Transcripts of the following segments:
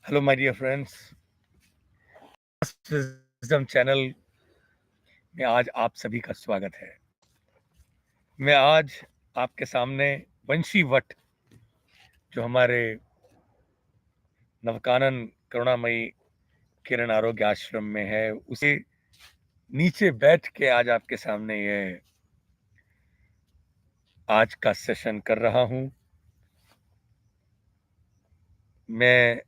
Hello my dear friends, wisdom channel में आज आप सभी का स्वागत है। मैं आज आपके सामने वंशी वट, जो हमारे नवकानन करुणामयी किरण आरोग्य आश्रम में है, उसे नीचे बैठ के आज आपके सामने ये आज का सेशन कर रहा हूँ। मैं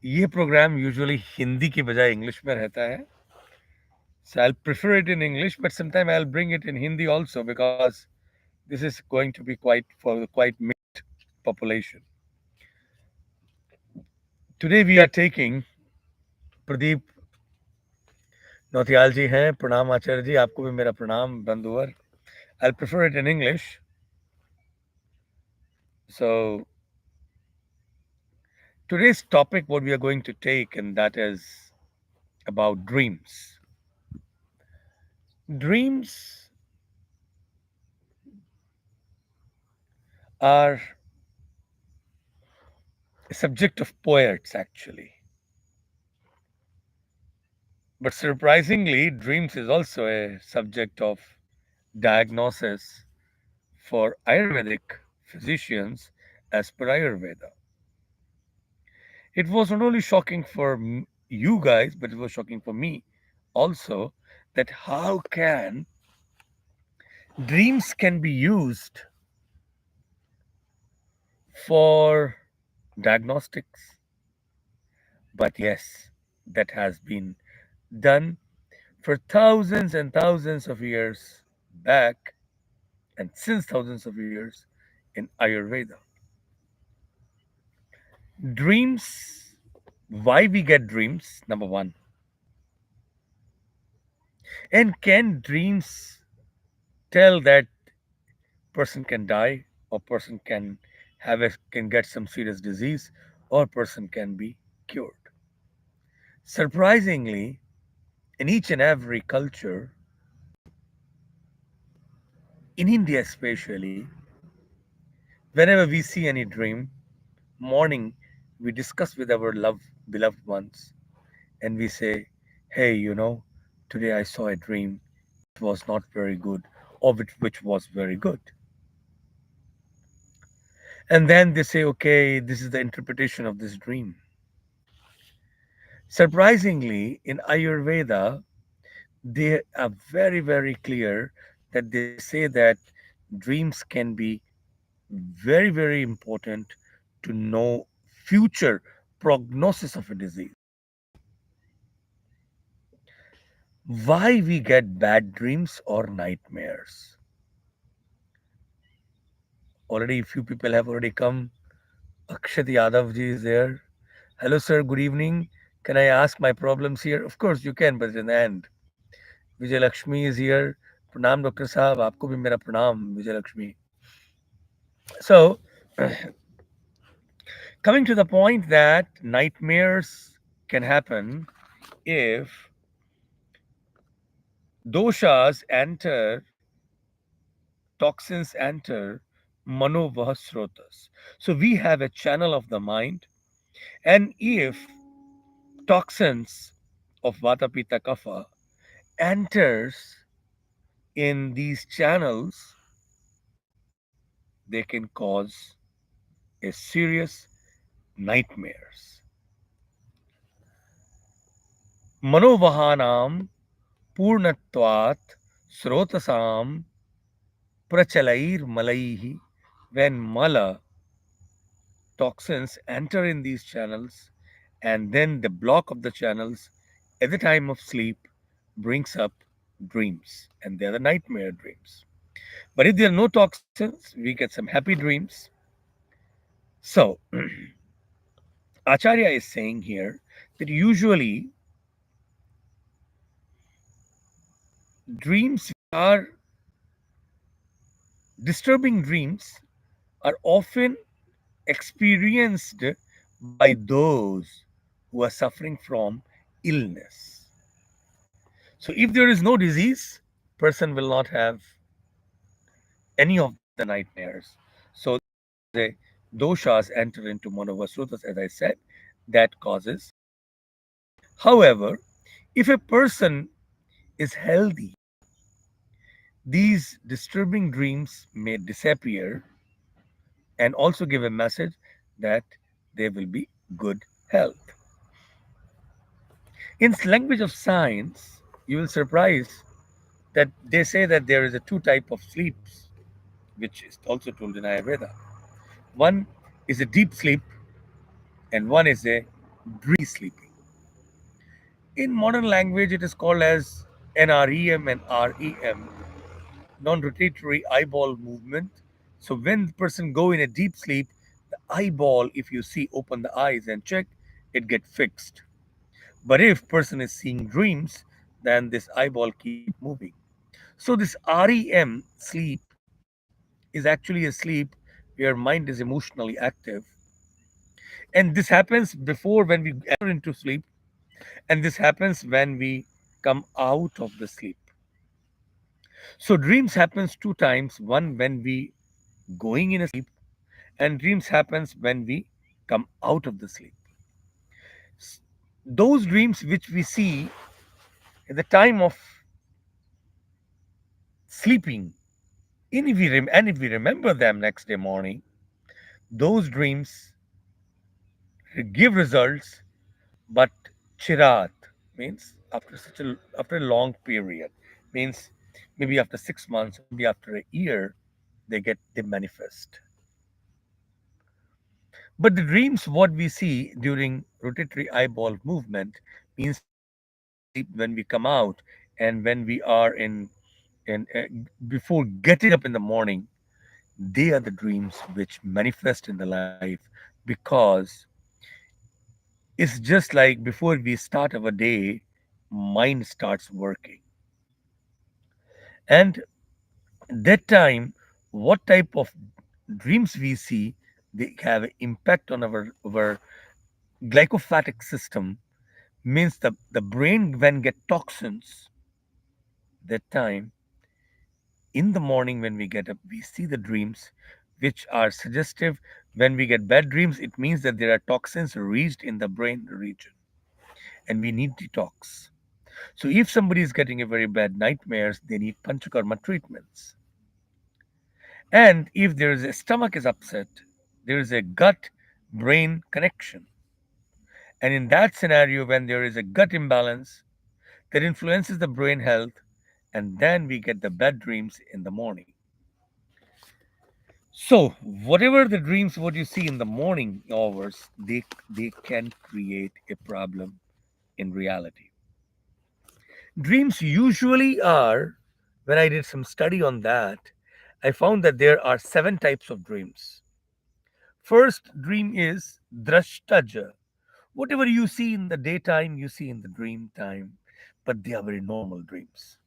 ये प्रोग्राम यूजुअली हिंदी की बजाय इंग्लिश में रहता है, so I'll prefer it in English, but sometime I'll bring it in Hindi also because this is going to be quite mixed population. Today we are taking Pradeep नौतियाल जी हैं। प्रणाम आचार्य जी, आपको भी मेरा प्रणाम बंधुवर। I prefer it in English. So today's topic what we are going to take, and that is about dreams. Dreams are a subject of poets actually, but surprisingly dreams is also a subject of diagnosis for Ayurvedic physicians as per Ayurveda. It was not only shocking for you guys, but it was shocking for me also, that how can dreams can be used for diagnostics. But yes, that has been done for thousands and thousands of years back, and since thousands of years in Ayurveda. Dreams, why we get dreams, number one. And can dreams tell that person can die, or person can get some serious disease, or person can be cured? Surprisingly, in each and every culture, in India especially, whenever we see any dream, morning we discuss with our beloved ones, and we say, hey, today I saw a dream, it was not very good, or which was very good. And then they say, okay, this is the interpretation of this dream. Surprisingly, in Ayurveda, they are very, very clear that they say that dreams can be very, very important to know future prognosis of a disease. Why we get bad dreams or nightmares? Already, few people have already come. Akshat Yadav ji is there. Hello, sir. Good evening. Can I ask my problems here? Of course, you can, but in the end. Vijay Lakshmi is here. Pranam, Dr. Sahab. आपको भी मेरा pranam, Vijay Lakshmi. So, coming to the point that nightmares can happen if doshas enter, toxins enter manovahasrotas. So we have a channel of the mind, and if toxins of vata pitta kapha enters in these channels, they can cause a serious nightmares. Manovahanam purnatvat srotasam prachalair malaihi. When mala toxins enter in these channels, and then the block of the channels at the time of sleep brings up dreams, and they're the nightmare dreams. But if there are no toxins, we get some happy dreams. So Acharya is saying here that usually dreams are disturbing dreams are often experienced by those who are suffering from illness. So if there is no disease, person will not have any of the nightmares. So a doshas enter into manavasrutas, as I said, that causes. However, if a person is healthy, these disturbing dreams may disappear and also give a message that there will be good health. In language of science, you will surprise that they say that there is a two type of sleeps, which is also told in Ayurveda. One is a deep sleep, and one is a breezy sleeping. In modern language, it is called as NREM and REM, non-rotatory eyeball movement. So when the person go in a deep sleep, the eyeball, if you see, open the eyes and check, it get fixed. But if person is seeing dreams, then this eyeball keep moving. So this REM sleep is actually a sleep where mind is emotionally active. And this happens before when we enter into sleep, and this happens when we come out of the sleep. So dreams happens two times, one when we going in a sleep, and dreams happens when we come out of the sleep. S- Those dreams which we see at the time of sleeping, and if we remember them next day morning, those dreams give results, but chirat means after a long period, means maybe after 6 months, maybe after a year, they manifest. But the dreams what we see during rotatory eyeball movement means when we are in sleep, when we come out, and when we are in before getting up in the morning, they are the dreams which manifest in the life, because it's just like before we start our day, mind starts working. And that time, what type of dreams we see, they have an impact on our glycophatic system, means the brain when get toxins, that time in the morning when we get up, we see the dreams which are suggestive. When we get bad dreams, it means that there are toxins reached in the brain region and we need detox. So if somebody is getting a very bad nightmares, they need panchakarma treatments. And if there is a stomach is upset, there is a gut brain connection. And in that scenario, when there is a gut imbalance that influences the brain health, and then we get the bad dreams in the morning. So whatever the dreams what you see in the morning hours, they can create a problem in reality. Dreams usually are, when I did some study on that, I found that there are seven types of dreams. First dream is drashtaja. Whatever you see in the daytime, you see in the dream time, but they are very normal dreams.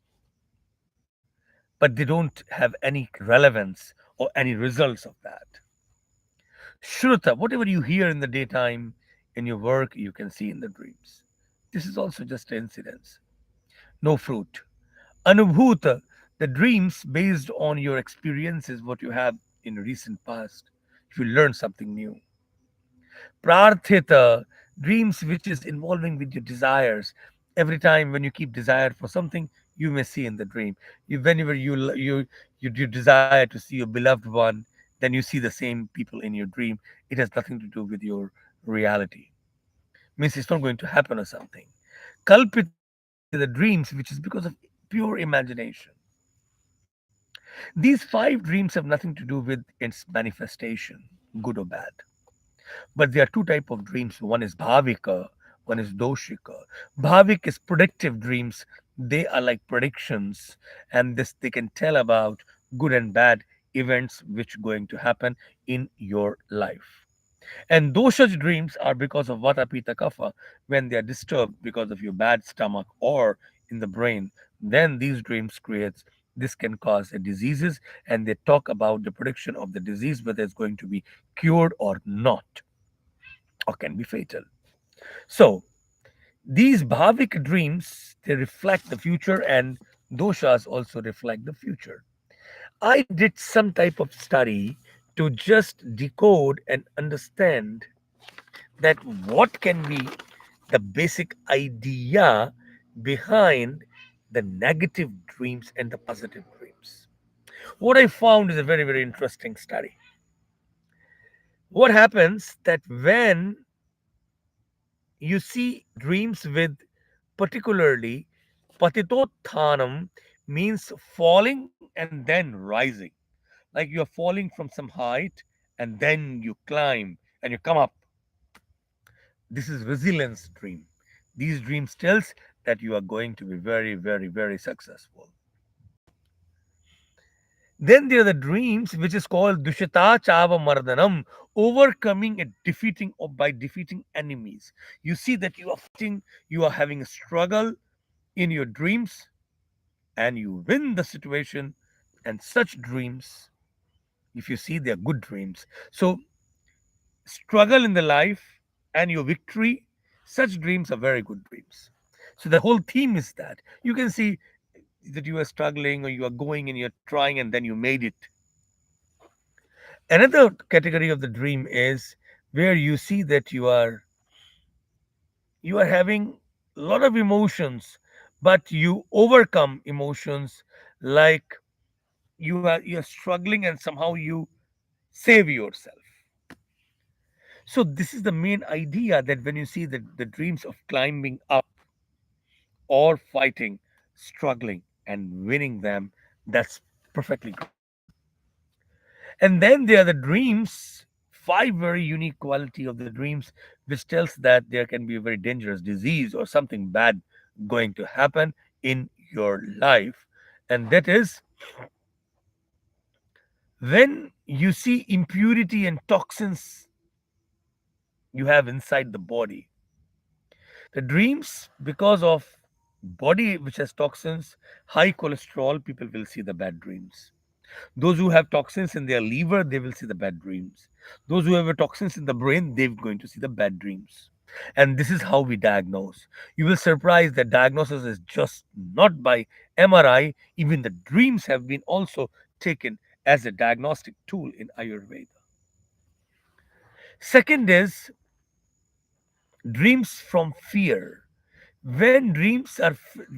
But they don't have any relevance or any results of that. Shruta, whatever you hear in the daytime in your work, you can see in the dreams. This is also just an incidence. No fruit. Anubhuta, the dreams based on your experiences, what you have in recent past. If you learn something new. Prarthita, dreams which is involving with your desires. Every time when you keep desire for something, you may see in the dream. Whenever you desire to see your beloved one, then you see the same people in your dream. It has nothing to do with your reality. Means it's not going to happen or something. Kalpita, these are the dreams which is because of pure imagination. These five dreams have nothing to do with its manifestation, good or bad. But there are two type of dreams. One is bhavika, one is doshika. Bhavik is predictive dreams. They are like predictions, and this they can tell about good and bad events which going to happen in your life. And dosha dreams are because of vata pitta kapha. When they are disturbed because of your bad stomach or in the brain, then these dreams creates, this can cause a diseases, and they talk about the prediction of the disease, whether it's going to be cured or not, or can be fatal. So these bhavik dreams, they reflect the future, and doshas also reflect the future. I did some type of study to just decode and understand that what can be the basic idea behind the negative dreams and the positive dreams. What I found is a very, very interesting study. What happens that when you see dreams with particularly patitothanam means falling and then rising, like you're falling from some height and then you climb and you come up. This is resilience dream. These dreams tells that you are going to be very, very, very successful. Then there are the dreams which is called dushita chava mardanam, overcoming and defeating or by defeating enemies. You see that you are fighting, you are having a struggle in your dreams, and you win the situation. And such dreams, if you see, they are good dreams. So struggle in the life and your victory, such dreams are very good dreams. So the whole theme is that you can see that you are struggling or you are going and you're trying and then you made it. Another category of the dream is where you see that you are having a lot of emotions, but you overcome emotions, like you're struggling and somehow you save yourself. So this is the main idea, that when you see the dreams of climbing up or fighting, struggling and winning them, that's perfectly good. And then there are the dreams, five very unique quality of the dreams, which tells that there can be a very dangerous disease or something bad going to happen in your life. And that is when you see impurity and toxins you have inside the body. The dreams, because of body which has toxins, high cholesterol, people will see the bad dreams. Those who have toxins in their liver, they will see the bad dreams. Those who have toxins in the brain, they're going to see the bad dreams. And this is how we diagnose. You will surprise that diagnosis is just not by MRI. Even the dreams have been also taken as a diagnostic tool in Ayurveda. Second is dreams from fear. When dreams are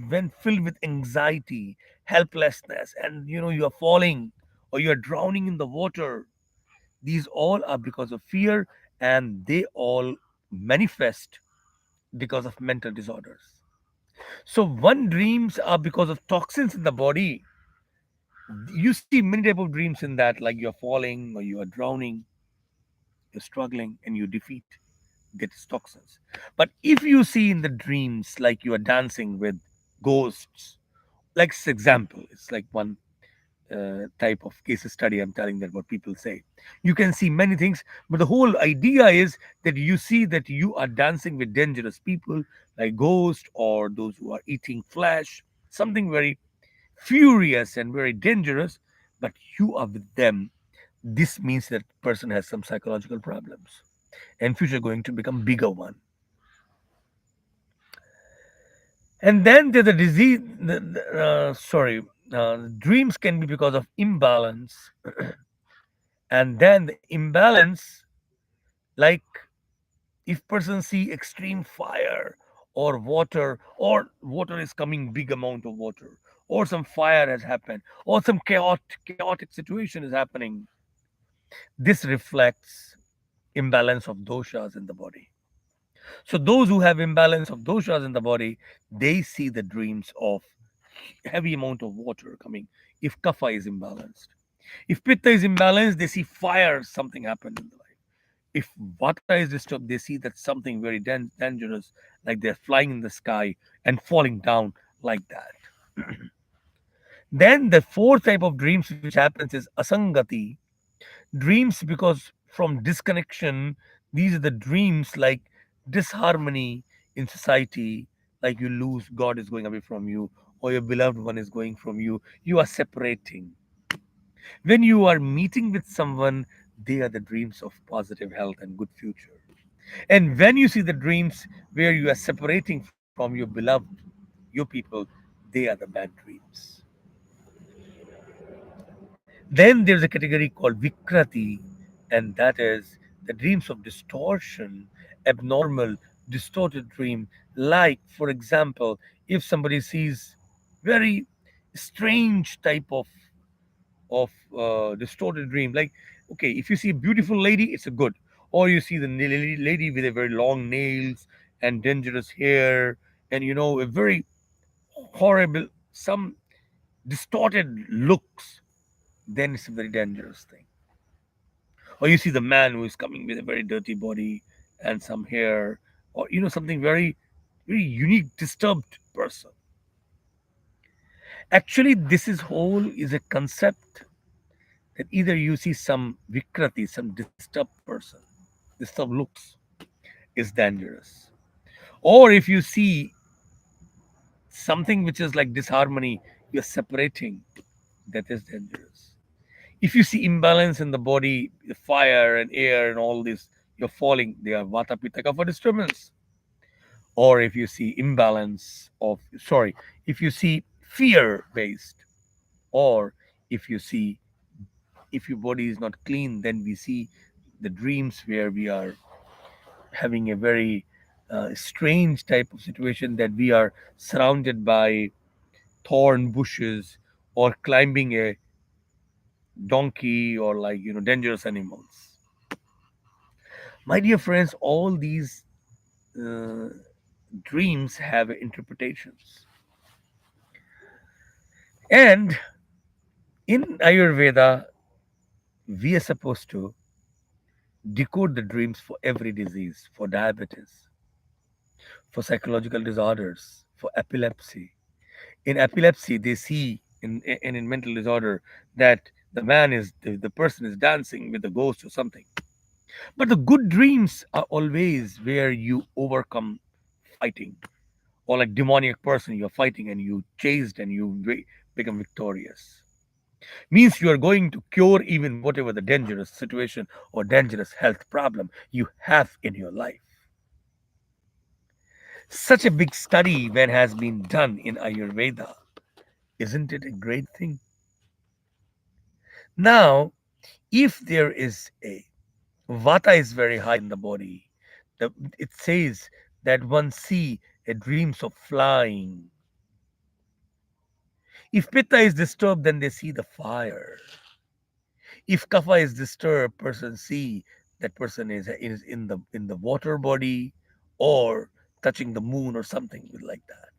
when filled with anxiety, helplessness, and you are falling or you are drowning in the water, these all are because of fear, and they all manifest because of mental disorders. So one dreams are because of toxins in the body. You see many type of dreams in that, like you're falling or you are drowning, you're struggling and you defeat, that is toxins. But if you see in the dreams like you are dancing with ghosts, like example, it's like one type of case study I'm telling, that what people say, you can see many things, but the whole idea is that you see that you are dancing with dangerous people like ghosts or those who are eating flesh, something very furious and very dangerous, but you are with them. This means that person has some psychological problems and future going to become bigger one. And then there's a disease. Sorry, dreams can be because of imbalance, and then the imbalance, like if person see extreme fire or water is coming, big amount of water, or some fire has happened, or some chaotic situation is happening. This reflects imbalance of doshas in the body. So those who have imbalance of doshas in the body, they see the dreams of heavy amount of water coming. If kapha is imbalanced, if pitta is imbalanced, they see fire, something happened in the life. If vata is disturbed, they see that something very dangerous, like they're flying in the sky and falling down like that. Then the fourth type of dreams which happens is asangati dreams, because from disconnection, these are the dreams like disharmony in society, like you lose, God is going away from you, or your beloved one is going from you, you are separating. When you are meeting with someone, they are the dreams of positive health and good future. And when you see the dreams where you are separating from your beloved, your people, they are the bad dreams. Then there's a category called Vikrati. and that is the dreams of distortion, abnormal, distorted dream. Like, for example, if somebody sees very strange type of distorted dream, like, okay, if you see a beautiful lady, it's a good, or you see the lady with a very long nails and dangerous hair, and a very horrible, some distorted looks, then it's a very dangerous thing. Or you see the man who is coming with a very dirty body and some hair, or something very, very unique, disturbed person. Actually, this is whole is a concept that either you see some vikrati, some disturbed person, disturbed looks, is dangerous, or if you see something which is like disharmony, you're separating, that is dangerous. If you see imbalance in the body, the fire and air and all this, you're falling, they are vata pitta kapha disturbance. Or if you see imbalance of, sorry, if you see fear based, or if you see, if your body is not clean, then we see the dreams where we are having a very strange type of situation, that we are surrounded by thorn bushes or climbing a donkey, or like dangerous animals. My dear friends, all these uh, dreams have interpretations, and in Ayurveda we are supposed to decode the dreams for every disease, for diabetes, for psychological disorders, for epilepsy. In epilepsy, they see in mental disorder that the person is dancing with a ghost or something. But the good dreams are always where you overcome fighting, or like demoniac person, you're fighting and you chased and you become victorious. Means you are going to cure even whatever the dangerous situation or dangerous health problem you have in your life. Such a big study when has been done in Ayurveda. Isn't it a great thing? Now, if there is a vata is very high in the body, it says that one see a dreams of flying. If pitta is disturbed, then they see the fire. If kapha is disturbed, person see that person is in the water body, or touching the moon or something like that.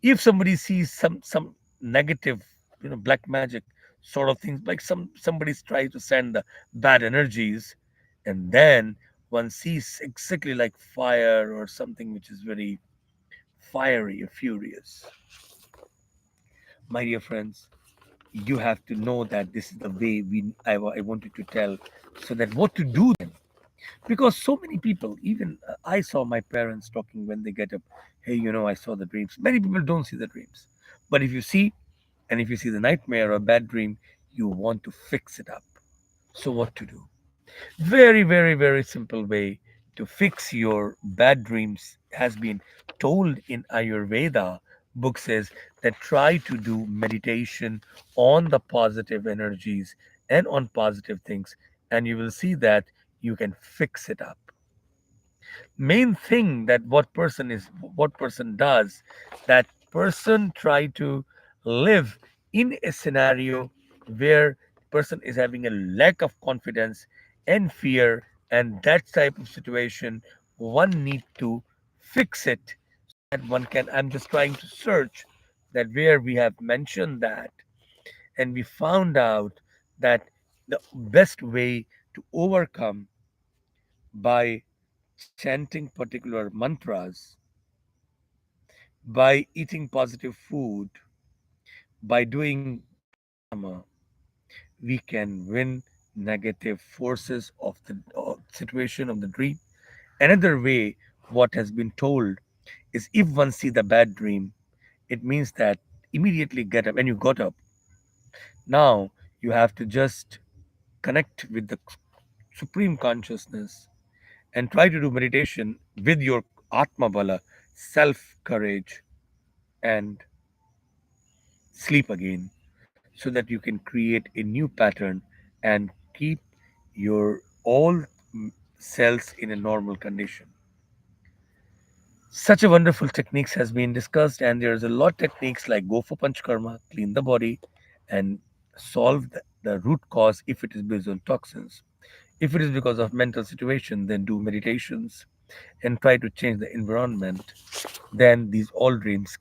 If somebody sees some negative, black magic sort of things, like somebody's trying to send the bad energies, and then one sees exactly like fire or something which is very fiery or furious. My dear friends, you have to know that this is the way I wanted to tell, so that what to do then. Because so many people, even I saw my parents talking when they get up, hey, I saw the dreams. Many people don't see the dreams, but if you see, and if you see the nightmare or bad dream, you want to fix it up. So what to do? Very, very, very simple way to fix your bad dreams has been told in Ayurveda. Book says that try to do meditation on the positive energies and on positive things, and you will see that you can fix it up. Main thing that what person does, that person try to live in a scenario where person is having a lack of confidence and fear, and that type of situation one need to fix it, that one can, I'm just trying to search that where we have mentioned that, and we found out that the best way to overcome by chanting particular mantras, by eating positive food, by doing pranayama, we can win negative forces of the situation of the dream. Another way, what has been told, is if one see the bad dream, it means that immediately get up. When you got up, now you have to just connect with the supreme consciousness and try to do meditation with your atma bala, self courage, and sleep again, so that you can create a new pattern and keep your all cells in a normal condition. Such a wonderful techniques has been discussed, and there's a lot techniques like go for panchkarma, clean the body, and solve the root cause if it is based on toxins. If it is because of mental situation, then do meditations and try to change the environment. Then these all dreams,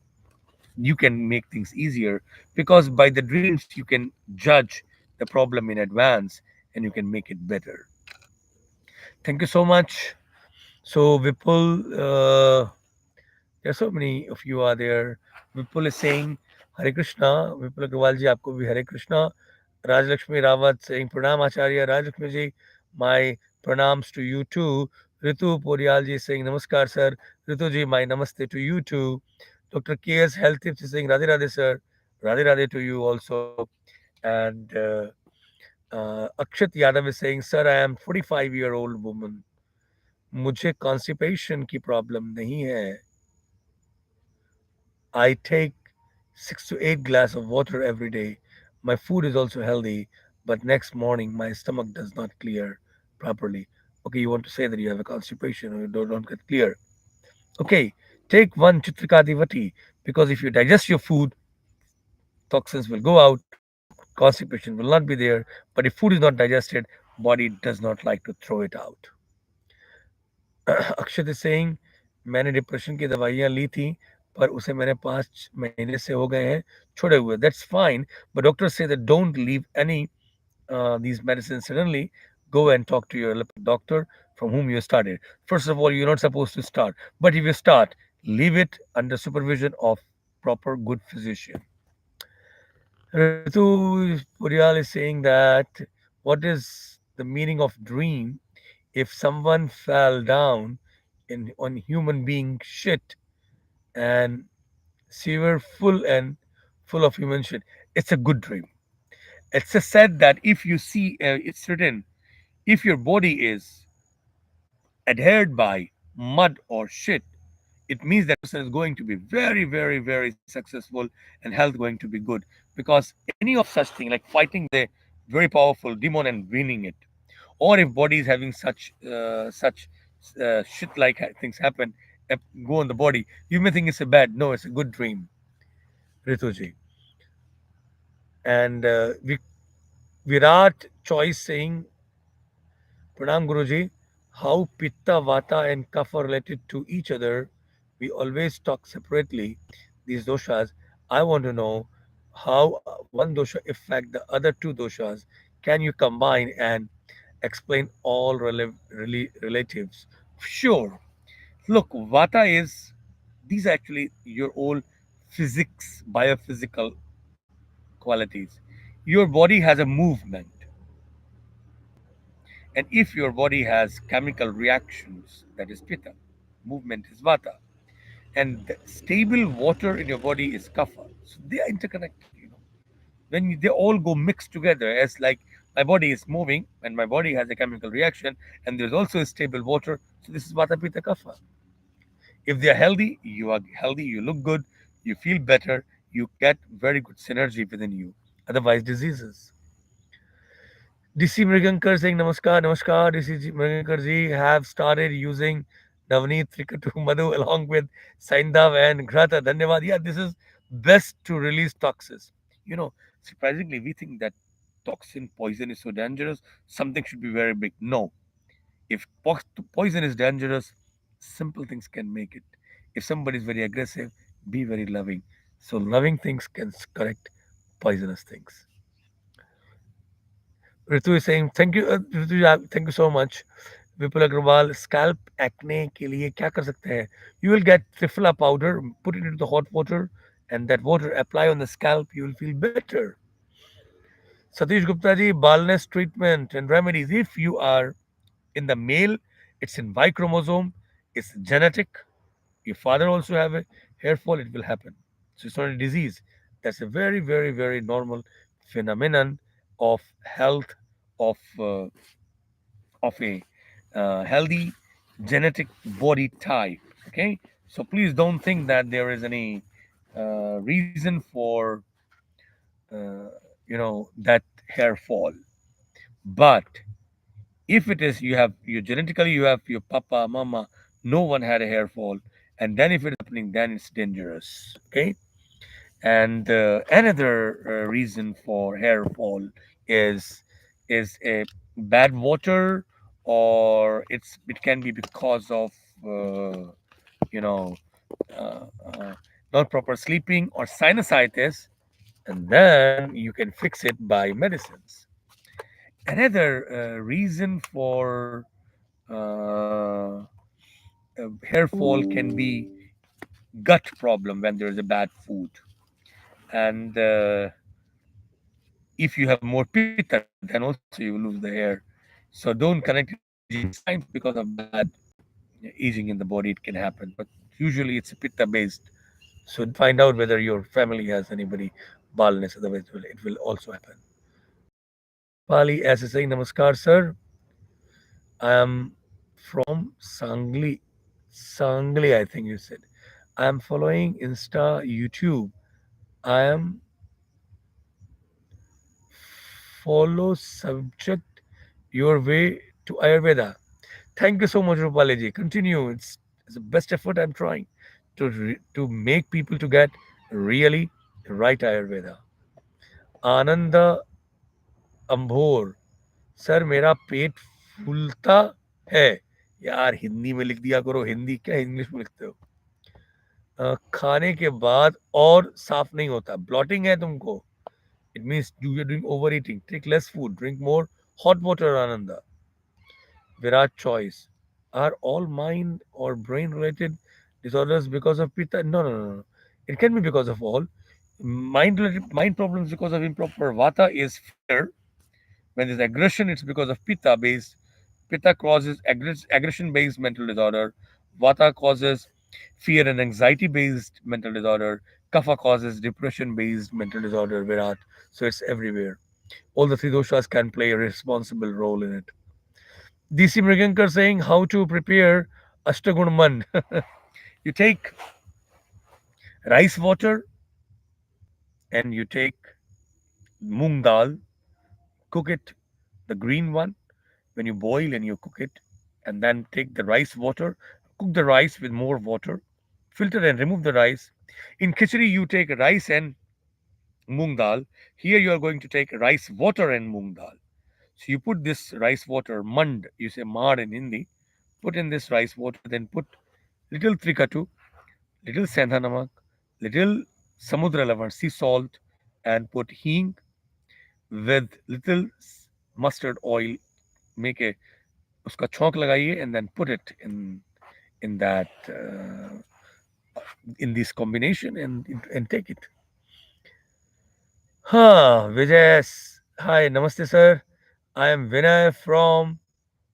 you can make things easier, because by the dreams you can judge the problem in advance and you can make it better. Thank you so much. So Vipul, there are so many of you are there. Vipul is saying Hare Krishna. Vipul Agrawal ji, आपको भी Hare Krishna. Rajlakshmi Rawat saying Pranam Acharya. Rajlakshmi ji, my pranams to you too. Ritu Porial ji saying Namaskar sir. Ritu ji, my namaste to you too. Dr. K.S. Health Tips is saying Radhe Radhe sir. Radhe Radhe to you also. And Akshat Yadav is saying, Sir, I am 45-year-old woman. मुझे constipation की problem नहीं है. I take 6 to 8 glass of water every day. My food is also healthy, but next morning my stomach does not clear properly. Okay, you want to say that you have a constipation or you don't get clear. Okay, take one Chitrikadivati, because if you digest your food, toxins will go out, constipation will not be there. But if food is not digested, body does not like to throw it out. Akshat is saying मैंने depression की दवाइयाँ ली थी, पर उसे मैंने 5 महीने से हो गए हैं छोड़े हुए. That's fine, but doctor say that don't leave any these medicines suddenly. Go and talk to your allopathic doctor from whom you started. First of all, you're not supposed to start, but if you start, leave it under supervision of proper good physician. Ritu Purial is saying that what is the meaning of dream? If someone fell down in on human being shit and she were full of human shit, it's a good dream. It's a said that if you see, it's written, if your body is adhered by mud or shit, it means that person is going to be very, very, very successful and health going to be good. Because any of such thing like fighting the very powerful demon and winning it, or if body is having such shit like things happen, uh, go on the body, you may think it's a bad. No, it's a good dream, Rituji. And Virat Choice saying Pranam Guruji, how Pitta, Vata, and Kapha are related to each other. We always talk separately, these doshas. I want to know how one dosha affect the other two doshas. Can you combine and explain all relatives? Sure. Look, Vata is, these are actually your old physics, biophysical qualities. Your body has a movement, and if your body has chemical reactions, that is Pitta. Movement is Vata. And the stable water in your body is Kapha. So they are interconnected. When they all go mixed together, as like my body is moving and my body has a chemical reaction, and there's also a stable water. So this is Vata, Pitta, Kapha. If they are healthy, you are healthy, you look good, you feel better, you get very good synergy within you. Otherwise, diseases. DC Mrigankar saying Namaskar, Namaskar. DC Mrigankar ji have started using Navneet Trikatu Madhu along with Saindav and Grata. Dhanyavad. Yeah, this is best to release toxins. You know, surprisingly, we think that toxin poison is so dangerous, something should be very big. No. If poison is dangerous, simple things can make it. If somebody is very aggressive, be very loving. So, loving things can correct poisonous things. Ritu is saying, thank you, Ritu, thank you so much. Vipul Agrawal, scalp acne के लिए क्या कर सकते हैं? You will get triphala powder, put it into the hot water, and that water apply on the scalp. You will feel better. Satish Gupta ji, baldness treatment and remedies. If you are in the male, it's in Y chromosome, it's genetic. Your father also have a hair fall, it will happen. So it's not a disease. That's a very, very, very normal phenomenon of health, of a healthy genetic body type. Okay, so please don't think that there is any reason for that hair fall. But if it is you have you genetically you have your papa, mama, no one had a hair fall, and then if it is happening, then it's dangerous. Okay. And another reason for hair fall is a bad water, or it can be because of uh, you know uh, uh, not proper sleeping or sinusitis, and then you can fix it by medicines. Another reason for hair fall can be gut problem when there is a bad food, and if you have more pitta, then also you will lose the hair. So don't connect it to aging. Sometimes because of bad aging in the body, it can happen, but usually it's pitta based. So find out whether your family has anybody baldness, otherwise it will also happen. Rupali as is saying, Namaskar, sir. I am from Sangli. Sangli, I think you said. I am following Insta, YouTube. I am follow subject your way to Ayurveda. Thank you so much, Rupali ji. Continue. It's the best effort I'm trying to make people to get really right Ayurveda. Ananda अंभोर sir मेरा पेट फूलता है यार हिंदी में लिख दिया करो हिंदी क्या इंग्लिश में लिखते हो खाने के बाद और साफ नहीं होता ब्लॉटिंग है तुमको it means you are doing over eating take less food drink more hot water आनंदा विराट चॉइस आर ऑल माइंड और brain related disorders because of pitta no it can be because of all mind problems because of improper vata is fear. When there's aggression, it's because of pitta based. Pitta causes aggression based mental disorder. Vata causes fear and anxiety based mental disorder. Kapha causes depression based mental disorder. Virat. So it's everywhere. All the three doshas can play a responsible role in it. DC Mrigankar saying how to prepare Ashtagun Man. You take rice water and you take moong dal, cook it, the green one, when you boil and you cook it, and then take the rice water, cook the rice with more water, filter and remove the rice. In khichdi, you take rice and moong dal. Here, you are going to take rice water and moong dal. So you put this rice water, mand, you say mar in Hindi, put in this rice water, then put little trikatu, little sandha namak, little samudra lavan, sea salt, and put hing with little mustard oil. Make a उसका छौंक लगाइए and then put it in that in this combination and take it. Vijay, hi, namaste sir. I am Vinay from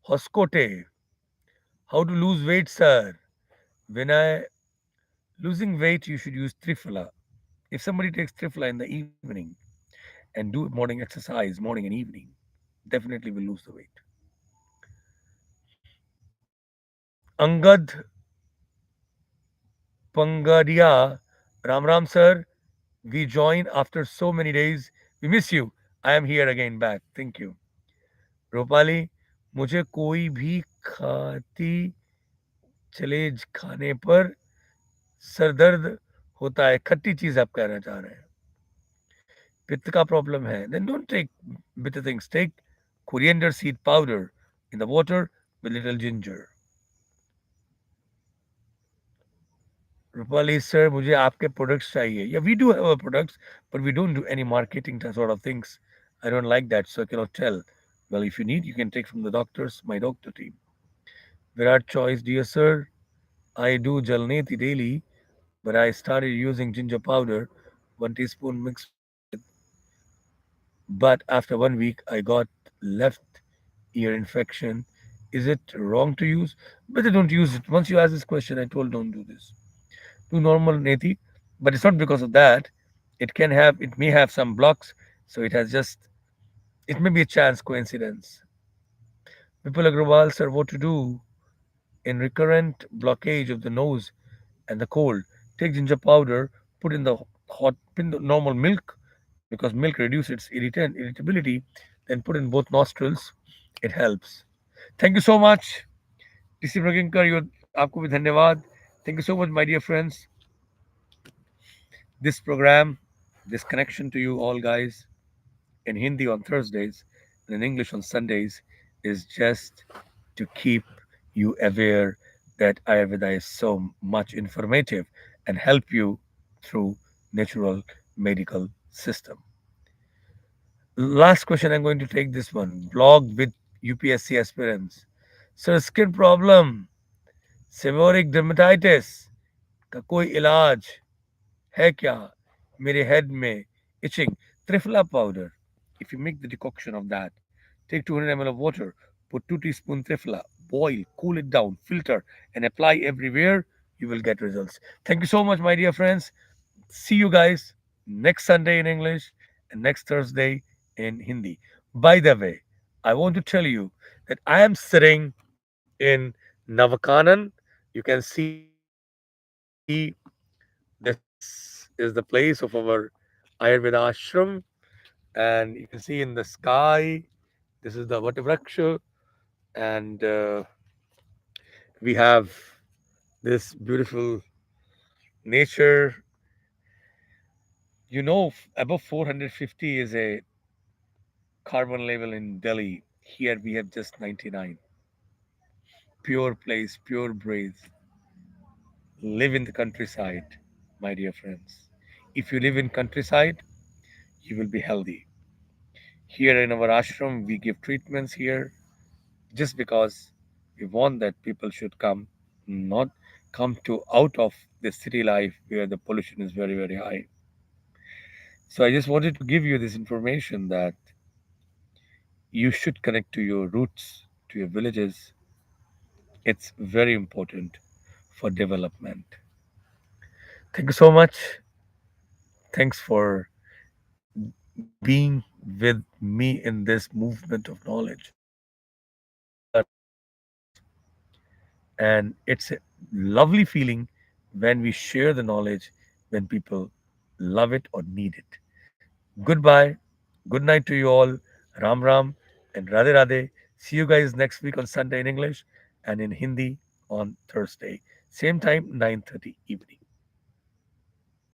Hoskote. How to lose weight, sir? Vinay, losing weight you should use Triphala. If somebody takes Triphala in the evening and do morning exercise, morning and evening, definitely will lose the weight. Angad Pangadia, Ram Ram sir, we join after so many days. We miss you. I am here again back. Thank you. Rupali मुझे कोई भी खाती चले खाने पर sir दर्द होता है खट्टी चीज आप कहना चाह रहे हैं पित्त का प्रॉब्लम है then don't take bitter things take coriander seed powder in the water with little ginger Rupali sir मुझे आपके प्रोडक्ट्स चाहिए या we do have products but we don't do any marketing sort of things I don't like that so I cannot tell well if you need you can take from the doctors my doctor team Virat choice dear sir I do jalneti daily, but I started using ginger powder, 1 teaspoon mixed with. But after 1 week, I got left ear infection. Is it wrong to use? Better don't use it. Once you ask this question, I told don't do this. Do normal neti, but it's not because of that. It may have some blocks, so it may be a chance coincidence. People Agrawal, sir, what to do in recurrent blockage of the nose and the cold. Take ginger powder, put in the normal milk because milk reduces its irritability. then put in both nostrils. It helps. Thank you so much. DC Praginkar, आपको भी धन्यवाद. Thank you so much, my dear friends. This program, this connection to you all guys, in Hindi on Thursdays and in English on Sundays, is just to keep you aware that Ayurveda is so much informative and help you through natural medical system. Last question, I'm going to take this one. Blog with UPSC aspirants. Sir, skin problem, seborrheic dermatitis का कोई इलाज है क्या? मेरे head में itching. Triphala powder. If you make the decoction of that, take 200 ml of water, put 2 teaspoon triphala, boil, cool it down, filter, and apply everywhere. You will get results. Thank you so much, my dear friends. See you guys next Sunday in English and next Thursday in Hindi. By the way, I want to tell you that I am sitting in Navakanan. You can see this is the place of our Ayurveda ashram, and you can see in the sky, this is the Vatavraksha, and we have this beautiful nature. Above 450 is a carbon level in Delhi. Here we have just 99. Pure place, pure breeze. Live in the countryside, my dear friends. If you live in countryside, you will be healthy. Here in our ashram, we give treatments here just because we want that people should come, not come to out of the city life where the pollution is very, very high. So I just wanted to give you this information that you should connect to your roots, to your villages. It's very important for development. Thank you so much. Thanks for being with me in this movement of knowledge. Ayurveda knowledge. And it's a lovely feeling when we share the knowledge, when people love it or need it. Goodbye. Good night to you all. Ram Ram and Radhe Radhe. See you guys next week on Sunday in English and in Hindi on Thursday. Same time, 9:30 evening.